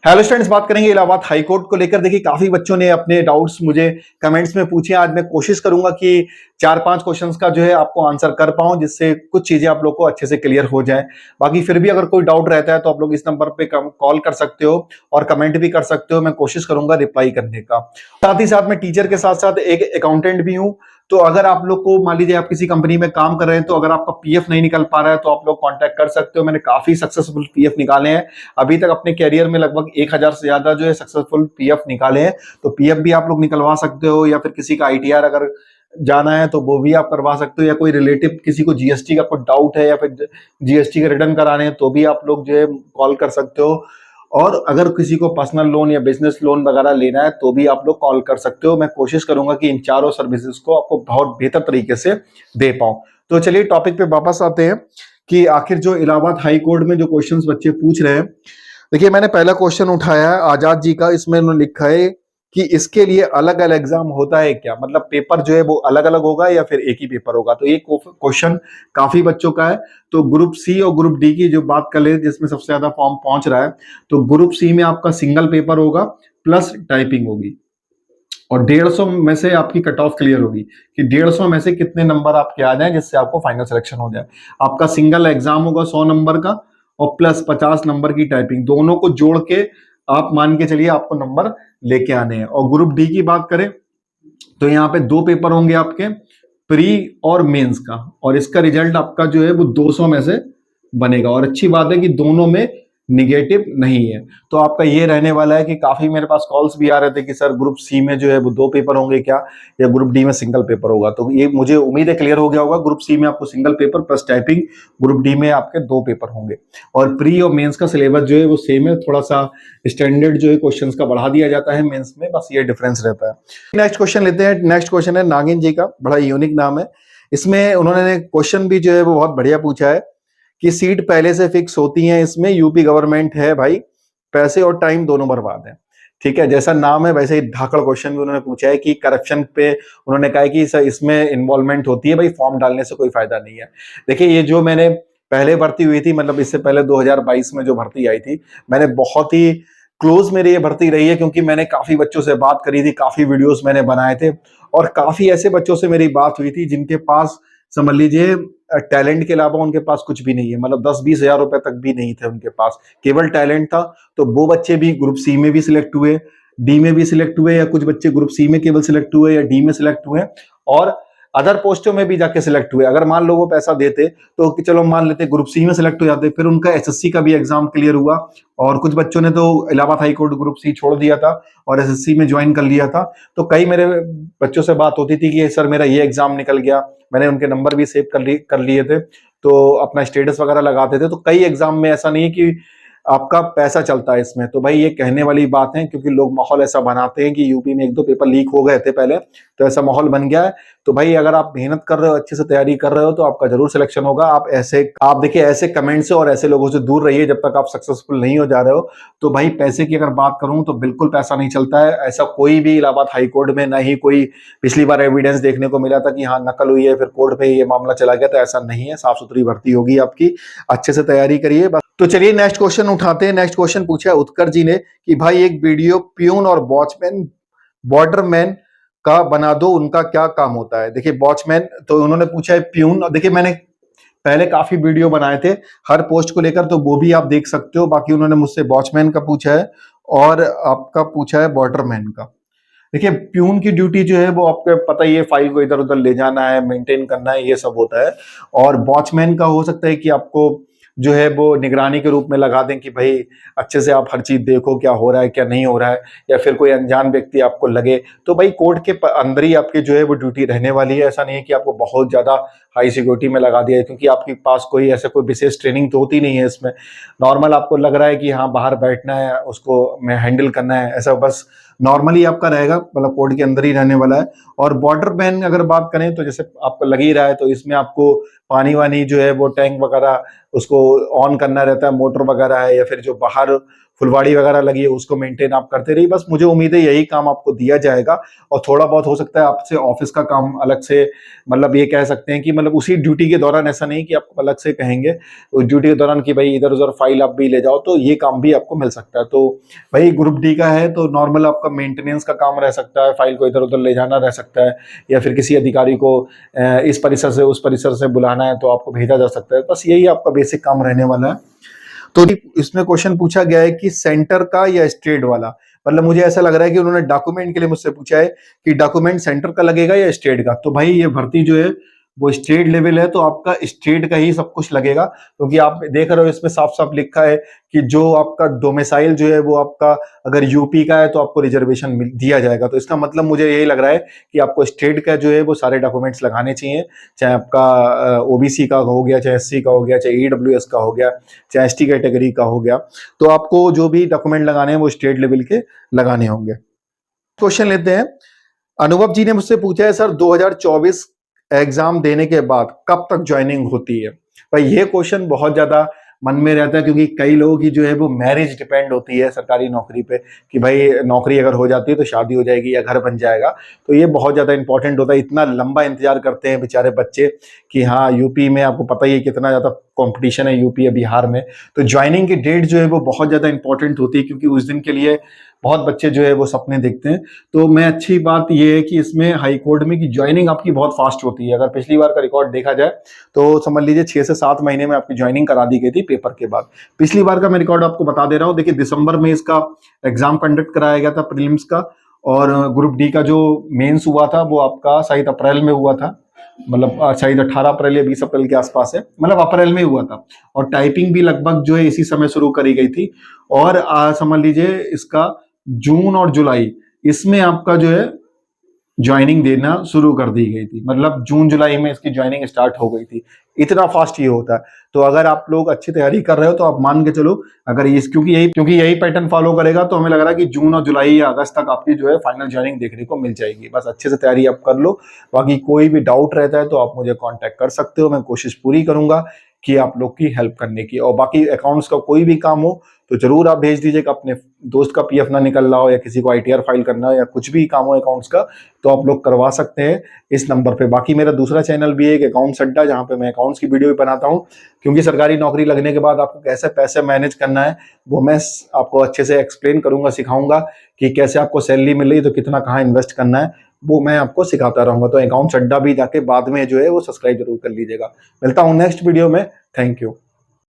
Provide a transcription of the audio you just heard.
Hello students, बात करेंगे Allahabad high court को लेकर। देखिए, काफी बच्चों ने अपने डाउट्स मुझे कमेंट्स में पूछे। आज मैं कोशिश करूंगा कि 4-5 क्वेश्चंस का जो है आपको आंसर कर पाऊं, जिससे कुछ चीजें आप लोग को अच्छे से क्लियर हो जाए। बाकी फिर भी अगर कोई डाउट रहता है तो आप लोग इस नंबर पे कॉल कर सकते हो और कमेंट भी कर सकते हो। मैं कोशिश करूंगा रिप्लाई करने का। साथ ही साथ मैं टीचर के साथ साथ एक अकाउंटेंट भी हूँ। तो अगर आप लोग को मान लीजिए आप किसी कंपनी में काम कर रहे हैं, तो अगर आपका पीएफ नहीं निकल पा रहा है तो आप लोग कांटेक्ट कर सकते हो। मैंने काफी सक्सेसफुल पीएफ निकाले हैं अभी तक अपने कैरियर में, लगभग 1000 से ज्यादा जो है सक्सेसफुल पीएफ निकाले हैं। तो पीएफ भी आप लोग निकलवा सकते हो, या फिर किसी का आईटीआर अगर जाना है तो वो भी आप करवा सकते हो, या कोई रिलेटिव किसी को जीएसटी का कोई डाउट है या फिर जीएसटी के रिटर्न कराने हैं तो भी आप लोग जो है कॉल कर सकते हो। और अगर किसी को पर्सनल लोन या बिजनेस लोन वगैरह लेना है तो भी आप लोग कॉल कर सकते हो। मैं कोशिश करूंगा कि इन चारों सर्विसेज को आपको बहुत बेहतर तरीके से दे पाऊं। तो चलिए टॉपिक पे वापस आते हैं कि आखिर जो इलाहाबाद हाई कोर्ट में जो क्वेश्चंस बच्चे पूछ रहे हैं। देखिए, मैंने पहला क्वेश्चन उठाया है आजाद जी का। इसमें उन्होंने लिखा है कि इसके लिए अलग अलग एग्जाम होता है क्या, मतलब पेपर जो है वो अलग अलग होगा या फिर एक ही पेपर होगा। तो ये क्वेश्चन काफी बच्चों का है। तो ग्रुप सी और ग्रुप डी की जो बात कर ले, जिसमें सबसे ज्यादा फॉर्म पहुंच रहा है, तो ग्रुप सी में आपका सिंगल पेपर होगा प्लस टाइपिंग होगी, और 150 में से आपकी कट ऑफ क्लियर होगी कि 150 में से कितने नंबर आपके आ जाए जिससे आपको फाइनल सिलेक्शन हो जाए। आपका सिंगल एग्जाम होगा 100 नंबर का, और प्लस 50 नंबर की टाइपिंग, दोनों को जोड़ के आप मान के चलिए आपको नंबर लेके आने हैं। और ग्रुप डी की बात करें तो यहाँ पे 2 पेपर होंगे आपके, प्री और मेंस का, और इसका रिजल्ट आपका जो है वो 200 में से बनेगा। और अच्छी बात है कि दोनों में निगेटिव नहीं है। तो आपका ये रहने वाला है कि काफी मेरे पास कॉल्स भी आ रहे थे कि सर ग्रुप सी में जो है वो 2 पेपर होंगे क्या, या ग्रुप डी में सिंगल पेपर होगा। तो ये मुझे उम्मीद है क्लियर हो गया होगा। ग्रुप सी में आपको single paper plus typing, group D में आपके 2 पेपर होंगे। और प्री और मेंस का सिलेबस जो है वो सेम है, थोड़ा सा स्टैंडर्ड जो है क्वेश्चंस का बढ़ा दिया जाता है मेंस में, बस ये डिफरेंस रहता है। नेक्स्ट क्वेश्चन लेते हैं। नेक्स्ट क्वेश्चन है नागिन जी का, बड़ा यूनिक नाम है। इसमें उन्होंने क्वेश्चन भी जो है वो बहुत बढ़िया पूछा है कि सीट पहले से फिक्स होती है, इसमें यूपी गवर्नमेंट है भाई, पैसे और टाइम दोनों बर्बाद है। ठीक है, जैसा नाम है वैसे ही धाकड़ क्वेश्चन भी उन्होंने पूछा है कि करप्शन पे उन्होंने कहा है कि सर इसमें इन्वॉल्वमेंट होती है भाई, फॉर्म डालने से कोई फायदा नहीं है। देखिए, ये जो मैंने पहले भर्ती हुई थी, मतलब इससे पहले 2022 में जो भर्ती आई थी, मैंने बहुत ही क्लोज मेरी ये भर्ती रही है, क्योंकि मैंने काफी बच्चों से बात करी थी, काफी वीडियोस मैंने बनाए थे, और काफी ऐसे बच्चों से मेरी बात हुई थी जिनके पास समझ लीजिए टैलेंट के अलावा उनके पास कुछ भी नहीं है, मतलब 10-20 हजार रुपए तक भी नहीं थे उनके पास, केवल टैलेंट था। तो वो बच्चे भी ग्रुप सी में भी सिलेक्ट हुए, डी में भी सिलेक्ट हुए, या कुछ बच्चे ग्रुप सी में केवल सिलेक्ट हुए या डी में सिलेक्ट हुए, और अदर पोस्टों में भी जाके सिलेक्ट हुए। अगर मान लो वो पैसा देते तो चलो मान लेते ग्रुप सी में सिलेक्ट हो जाते, फिर उनका एसएससी का भी एग्जाम क्लियर हुआ। और कुछ बच्चों ने तो Allahabad high court group C छोड़ दिया था और एसएससी में ज्वाइन कर लिया था। तो कई मेरे बच्चों से बात होती थी कि सर मेरा ये एग्जाम निकल गया, मैंने उनके नंबर भी सेव कर लिए थे, तो अपना स्टेटस वगैरह लगाते थे। तो कई एग्जाम में ऐसा नहीं है कि आपका पैसा चलता है इसमें। तो भाई ये कहने वाली बात है, क्योंकि लोग माहौल ऐसा बनाते हैं कि यूपी में 1-2 पेपर लीक हो गए थे पहले, तो ऐसा माहौल बन गया है। तो भाई अगर आप मेहनत कर रहे हो, अच्छे से तैयारी कर रहे हो, तो आपका जरूर सिलेक्शन होगा। आप देखिए ऐसे कमेंट से और ऐसे लोगों से दूर रहिए जब तक आप सक्सेसफुल नहीं हो जा रहे हो। तो भाई पैसे की अगर बात करूं तो बिल्कुल पैसा नहीं चलता है। ऐसा कोई भी इलाहाबाद हाई कोर्ट में ना ही कोई पिछली बार एविडेंस देखने को मिला था कि हाँ नकल हुई है फिर कोर्ट पे ये मामला चला गया, तो ऐसा नहीं है। साफ सुथरी भर्ती होगी आपकी, अच्छे से तैयारी करिए बस। तो चलिए नेक्स्ट क्वेश्चन उठाते हैं। नेक्स्ट क्वेश्चन पूछा है उत्कर्ष जी ने कि भाई एक वीडियो प्यून और वॉचमैन बॉर्डरमैन का बना दो, उनका क्या काम होता है। देखिए वॉचमैन तो उन्होंने पूछा है, प्यून और देखिए मैंने पहले काफी वीडियो बनाए थे हर पोस्ट को लेकर, तो वो भी आप देख सकते हो। बाकी उन्होंने मुझसे वॉचमैन का पूछा है और आपका पूछा है बॉर्डरमैन का। देखिए प्यून की ड्यूटी जो है वो आपको पता ही है, फाइल को इधर उधर ले जाना है, मेंटेन करना है, ये सब होता है। और वॉचमैन का हो सकता है कि आपको जो है वो निगरानी के रूप में लगा दें कि भाई अच्छे से आप हर चीज देखो क्या हो रहा है क्या नहीं हो रहा है, या फिर कोई अनजान व्यक्ति आपको लगे। तो भाई कोर्ट के अंदर ही आपकी जो है वो ड्यूटी रहने वाली है। ऐसा नहीं है कि आपको बहुत ज्यादा हाई सिक्योरिटी में लगा दिया है, क्योंकि आपके पास कोई ऐसा कोई विशेष ट्रेनिंग तो होती नहीं है इसमें। नॉर्मल आपको लग रहा है कि हाँ बाहर बैठना है, उसको मैं हैंडल करना है, ऐसा बस नॉर्मली आपका रहेगा, मतलब कोर्ट के अंदर ही रहने वाला है। और बॉर्डर मैन अगर बात करें तो जैसे आपको लग ही रहा है, तो इसमें आपको पानी वानी जो है वो टैंक वगैरह उसको ऑन करना रहता है, मोटर वगैरह है, या फिर जो बाहर फुलवाड़ी वगैरह लगी है उसको मेंटेन आप करते रहिए। बस मुझे उम्मीद है यही काम आपको दिया जाएगा, और थोड़ा बहुत हो सकता है आपसे ऑफिस का काम अलग से, मतलब ये कह सकते हैं कि मतलब उसी ड्यूटी के दौरान, ऐसा नहीं कि आपको अलग से कहेंगे उस ड्यूटी के दौरान कि भाई इधर उधर फाइल आप भी ले जाओ, तो ये काम भी आपको मिल सकता है। तो भाई ग्रुप डी का है तो नॉर्मल आपका मेंटेनेंस का काम रह सकता है, फाइल को इधर उधर ले जाना रह सकता है, या फिर किसी अधिकारी को इस परिसर से उस परिसर से बुलाना है तो आपको भेजा जा सकता है। बस यही आपका बेसिक काम रहने वाला है। तो इसमें क्वेश्चन पूछा गया है कि सेंटर का या स्टेट वाला, मतलब मुझे ऐसा लग रहा है कि उन्होंने डॉक्यूमेंट के लिए मुझसे पूछा है कि डॉक्यूमेंट सेंटर का लगेगा या स्टेट का। तो भाई ये भर्ती जो है वो स्टेट लेवल है, तो आपका स्टेट का ही सब कुछ लगेगा, क्योंकि आप देख रहे हो इसमें साफ साफ लिखा है कि जो आपका डोमिसाइल जो है वो आपका अगर यूपी का है तो आपको रिजर्वेशन दिया जाएगा। तो इसका मतलब मुझे यही लग रहा है कि आपको स्टेट का जो है वो सारे डॉक्यूमेंट्स लगाने चाहिए, चाहे आपका ओबीसी का हो गया, चाहे एससी का हो गया, चाहे ईडब्ल्यूएस का हो गया, चाहे एसटी कैटेगरी का हो गया। तो आपको जो भी डॉक्यूमेंट लगाने हैं वो स्टेट लेवल के लगाने होंगे। क्वेश्चन लेते हैं। अनुभव जी ने मुझसे पूछा है, सर 2024 एग्जाम देने के बाद कब तक ज्वाइनिंग होती है? भाई ये क्वेश्चन बहुत ज्यादा मन में रहता है, क्योंकि कई लोगों की जो है वो मैरिज डिपेंड होती है सरकारी नौकरी पे, कि भाई नौकरी अगर हो जाती है तो शादी हो जाएगी या घर बन जाएगा। तो ये बहुत ज्यादा इंपॉर्टेंट होता है। इतना लंबा इंतजार करते हैं बेचारे बच्चे कि हाँ, यूपी में आपको पता ही है कितना ज्यादा कंपटीशन है यूपी या बिहार में। तो ज्वाइनिंग की डेट जो है वो बहुत ज्यादा इंपॉर्टेंट होती है, क्योंकि उस दिन के लिए बहुत बच्चे जो है वो सपने देखते हैं। तो मैं अच्छी बात ये है कि इसमें हाई कोर्ट में की ज्वाइनिंग आपकी बहुत फास्ट होती है। अगर पिछली बार का रिकॉर्ड देखा जाए तो समझ लीजिए 6 से 7 महीने में आपकी ज्वाइनिंग करा दी गई थी पेपर के बाद। पिछली बार का मैं रिकॉर्ड आपको बता दे रहा हूँ। देखिए दिसंबर में इसका एग्जाम कंडक्ट कराया गया था प्रीलिम्स का, और ग्रुप डी का जो मेंस हुआ था वो आपका शायद अप्रैल में हुआ था, मतलब शायद 18 अप्रैल या 20 अप्रैल के आसपास है, मतलब अप्रैल में हुआ था। और टाइपिंग भी लगभग जो है इसी समय शुरू करी गई थी। और समझ लीजिए इसका जून और जुलाई, इसमें आपका जो है ज्वाइनिंग देना शुरू कर दी गई थी, मतलब जून जुलाई में इसकी ज्वाइनिंग स्टार्ट हो गई थी। इतना फास्ट ये होता है। तो अगर आप लोग अच्छी तैयारी कर रहे हो तो आप मान के चलो, अगर इस क्योंकि यही पैटर्न फॉलो करेगा तो हमें लग रहा है कि जून और जुलाई या अगस्त तक आपकी जो है फाइनल ज्वाइनिंग देखने को मिल जाएगी। बस अच्छे से तैयारी आप कर लो। बाकी कोई भी डाउट रहता है तो आप मुझे कॉन्टेक्ट कर सकते हो, मैं कोशिश पूरी करूंगा कि आप लोग की हेल्प करने की। और बाकी अकाउंट्स का कोई भी काम हो तो जरूर आप भेज दीजिएगा। अपने दोस्त का पीएफ ना निकल रहा हो, या किसी को आईटीआर फाइल करना हो, या कुछ भी काम हो अकाउंट्स का, तो आप लोग करवा सकते हैं इस नंबर पे। बाकी मेरा दूसरा चैनल भी है एक अकाउंट्स अड्डा, जहाँ पे मैं अकाउंट्स की वीडियो भी बनाता हूँ, क्योंकि सरकारी नौकरी लगने के बाद आपको कैसे पैसे मैनेज करना है वो मैं आपको अच्छे से एक्सप्लेन करूंगा, सिखाऊंगा कि कैसे आपको सैलरी मिल रही है तो कितना कहाँ इन्वेस्ट करना है, वो मैं आपको सिखाता रहूंगा। तो अकाउंट्स अड्डा भी जाके बाद में जो है वो सब्सक्राइब जरूर कर लीजिएगा। मिलता हूँ नेक्स्ट वीडियो में। Thank you.